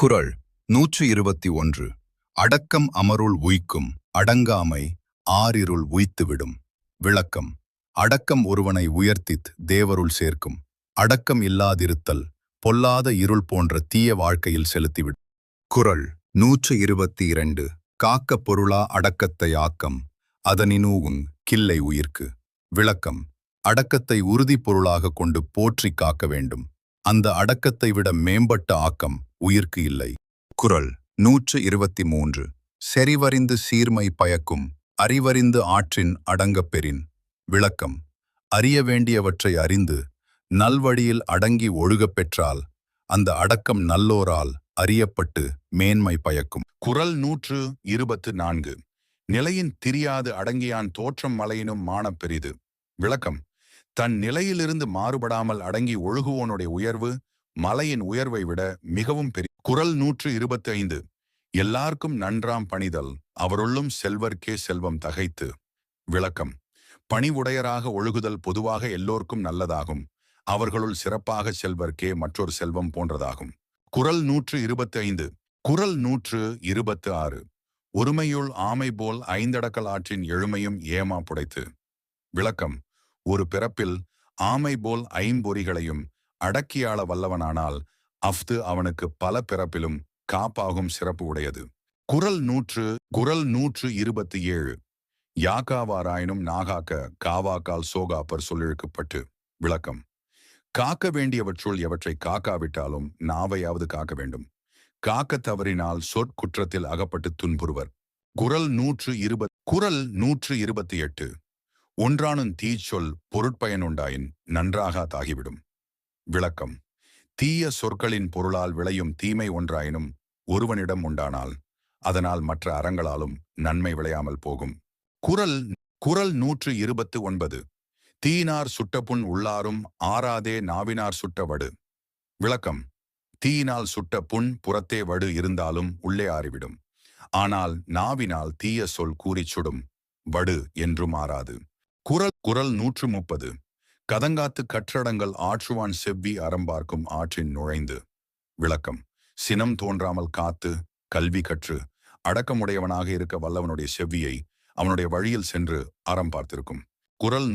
குறள் 121. அடக்கம் அமருள் உய்க்கும், அடங்காமை ஆறிருள் உய்த்துவிடும். விளக்கம். அடக்கம் ஒருவனை உயர்த்தித் தேவருள் சேர்க்கும். அடக்கம் இல்லாதிருத்தல் பொல்லாத இருள் போன்ற தீய வாழ்க்கையில் செலுத்திவிடும். குறள் 122. காக்க பொருளா அடக்கத்தை ஆக்கம், அதனினூவுங் கில்லை உயிர்க்கு. விளக்கம். அடக்கத்தை உறுதி பொருளாக கொண்டு போற்றி காக்க வேண்டும். அந்த அடக்கத்தை விட மேம்பட்ட ஆக்கம் உயிர்க்கு இல்லை. குறள் 123. செறிவறிந்து சீர்மை பயக்கும், அறிவறிந்து ஆற்றின் அடங்கப் பெறின். விளக்கம். அறிய வேண்டியவற்றை அறிந்து நல்வழியில் அடங்கி ஒழுகப் பெற்றால் அந்த அடக்கம் நல்லோரால் அறியப்பட்டு மேன்மை பயக்கும். குறள் 124. நிலையின் திரியாது அடங்கியான் தோற்றம் மலையினும் மானப் பெரிது. விளக்கம். தன் நிலையிலிருந்து மாறுபடாமல் அடங்கி ஒழுகுவோனுடைய உயர்வு மலையின் உயர்வை விட மிகவும் பெரிய. குறள் 125. எல்லார்க்கும் நன்றாம் பணிதல், அவருள்ளும் செல்வர்க்கே செல்வம் தகைத்து. விளக்கம். பணிவுடையராக ஒழுகுதல் பொதுவாக எல்லோர்க்கும் நல்லதாகும். அவர்களுள் சிறப்பாக செல்வர்க்கே மற்றொரு செல்வம் போன்றதாகும். குறள் 125. குறள் 126. ஒருமையுள் ஆமை போல் ஐந்தடக்கல் ஆற்றின் எழுமையும் ஏமா புடைத்து. விளக்கம். ஒரு பிறப்பில் ஆமை போல் ஐம்பொறிகளையும் அடக்கியாள வல்லவனானால் அஃது அவனுக்கு பல பிறப்பிலும் காப்பாகும் சிறப்பு உடையது. குறள் 127. யாக்காவாராயினும் நாகாக்க காவாக்கால் சோகாப்பர் சொல்லிழுக்கப்பட்டு. விளக்கம். காக்க வேண்டியவற்றுள் எவற்றை காக்காவிட்டாலும் நாவையாவது காக்க வேண்டும். காக்க தவறினால் சொற்குற்றத்தில் அகப்பட்டு துன்புறுவர். குறள் 128. ஒன்றானும் தீச்சொல் பொருட்பயனுண்டாயின் நன்றாகாதாகிவிடும். விளக்கம். தீய சொற்களின் பொருளால் விளையும் தீமை ஒன்றாயினும் ஒருவனிடம் உண்டானால் அதனால் மற்ற அறங்களாலும் நன்மை விளையாமல் போகும். குறள் 129. தீயினார் சுட்டப்புண் உள்ளாரும் ஆறாதே நாவினார் சுட்ட வடு. விளக்கம். தீயினால் சுட்ட புண் புறத்தே வடு இருந்தாலும் உள்ளே ஆறிவிடும். ஆனால் நாவினால் தீய சொல் கூறிச் சுடும் வடு என்றும் ஆறாது. குறள் 130. கதங்காத்து கற்றடங்கள் ஆற்றுவான் செவ்வி அறம்பார்க்கும் ஆற்றின் நுழைந்து. விளக்கம். சினம் தோன்றாமல் காத்து கல்வி கற்று அடக்கமுடையவனாக இருக்க வல்லவனுடைய செவ்வியை அவனுடைய வழியில் சென்று அறம் பார்த்திருக்கும். குறள்